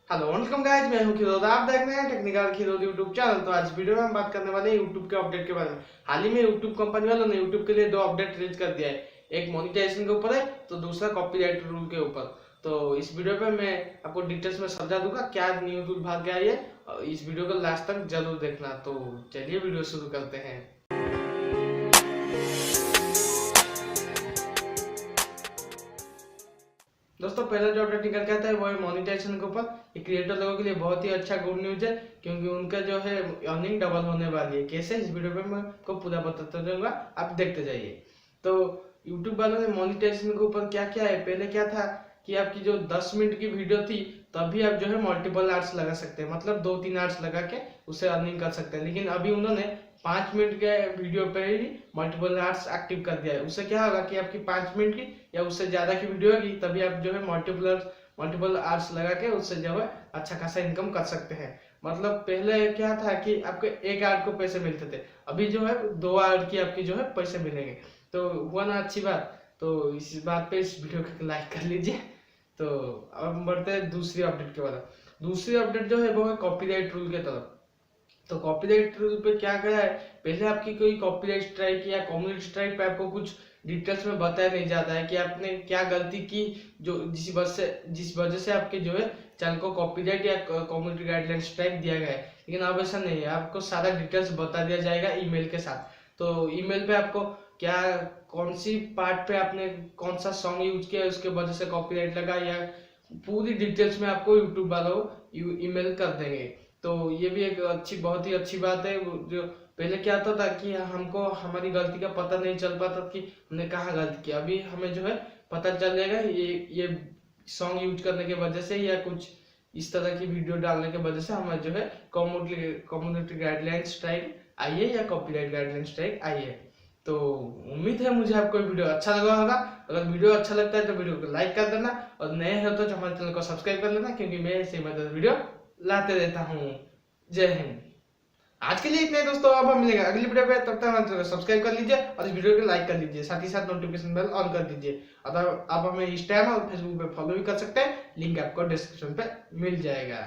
Hello welcome guys, मैं हूं खिरोद। आप देख रहे हैं टेक्निकल खिरोद यूट्यूब चैनल। तो आज वीडियो में हम बात करने वाले हैं यूट्यूब के अपडेट के बारे में। हाल ही में यूट्यूब कंपनी वालों ने यूट्यूब के लिए दो अपडेट रिलीज कर दिया है। एक मोनेटाइजेशन के ऊपर है तो दूसरा कॉपीराइट रूल के ऊपर। तो इस वीडियो पे मैं आपको डिटेल्स में समझा दूंगा क्या न्यू रूल भाग गया है। और इस वीडियो को लास्ट तक जरूर देखना। तो चलिए वीडियो शुरू करते हैं। दोस्तों, पहला जो अपडेट निकल के आता है वो है मोनेटाइजेशन के ऊपर। ये क्रिएटर लोगों के लिए बहुत ही अच्छा गुड न्यूज है, क्योंकि उनका जो है अर्निंग डबल होने वाली है। कैसे, इस वीडियो पे मैं आपको पूरा बताता जाऊंगा, आप देखते जाइए। तो यूट्यूब वालों ने मोनेटाइजेशन के ऊपर क्या क्या है। पहले क्या था कि आपकी जो 10 मिनट की वीडियो थी तभी आप जो है मल्टीपल आर्ट्स लगा सकते हैं, मतलब 2-3 आर्ट्स लगा के उससे अर्निंग कर सकते हैं। लेकिन अभी उन्होंने 5 मिनट के वीडियो पे ही मल्टीपल आर्ट्स एक्टिव कर दिया है। उससे क्या होगा कि आपकी 5 मिनट की या उससे ज्यादा की वीडियो होगी तभी आप जो है मल्टीपल आर्ट्स लगा के उससे जो है अच्छा खासा इनकम कर सकते हैं। मतलब पहले क्या था कि आपको एक आर्ट को पैसे मिलते थे, अभी जो है 2 आर्ट की आपकी जो है पैसे मिलेंगे। तो हुआ ना अच्छी बात। तो इस बात पे इस वीडियो को लाइक कर लीजिए। तो अब हम बढ़ते हैं दूसरी अपडेट के बाद। दूसरी अपडेट जो है वो है कॉपीराइट रूल के तरफ। तो कॉपीराइट रूल पे क्या करा है, पहले आपकी कोई कॉपीराइट स्ट्राइक या कम्युनिटी स्ट्राइक पे आपको कुछ डिटेल्स में बताया नहीं जाता है कि आपने क्या गलती की, जो जिस वजह से आपके जो है चैनल को कॉपीराइट या कम्युनिटी गाइडलाइन स्ट्राइक दिया गया है। लेकिन अब ऐसा नहीं है, आपको सारा डिटेल्स बता दिया जाएगा ईमेल के साथ। तो ईमेल पे आपको क्या कौन सी पार्ट पे आपने कौन सा सॉन्ग यूज किया उसके वजह से कॉपीराइट लगा, या पूरी डिटेल्स में आपको यूट्यूब वालों ईमेल कर देंगे। तो ये भी एक बहुत ही अच्छी बात है। जो पहले क्या होता था कि हमको हमारी गलती का पता नहीं चल पाता कि हमने कहाँ गलती की, अभी हमें जो है पता चल जाएगा ये सॉन्ग यूज करने की वजह से या कुछ इस तरह की वीडियो डालने की वजह से हमें जो है कम्युनिटी गाइडलाइन स्ट्राइक आई है या कॉपीराइट गाइडलाइन स्ट्राइक आई है। तो उम्मीद है मुझे आपको वीडियो अच्छा लगा होगा। अगर वीडियो अच्छा लगता है तो वीडियो को लाइक कर देना, और नए हो तो हमारे चैनल को सब्सक्राइब कर लेना, क्योंकि मैं ऐसे मदद वीडियो लाते रहता हूँ। जय हिंद। आज के लिए इतने दोस्तों, अब हम मिलेंगे अगली वीडियो पे। तब तक हमारे चैनल को सब्सक्राइब कर लीजिए और इस वीडियो को लाइक कर लीजिए, साथ ही साथ नोटिफिकेशन बेल ऑन कर दीजिए। अगर आप हमें इंस्टाग्राम और फेसबुक पे फॉलो भी कर सकते हैं, लिंक आपको डिस्क्रिप्शन पे मिल जाएगा।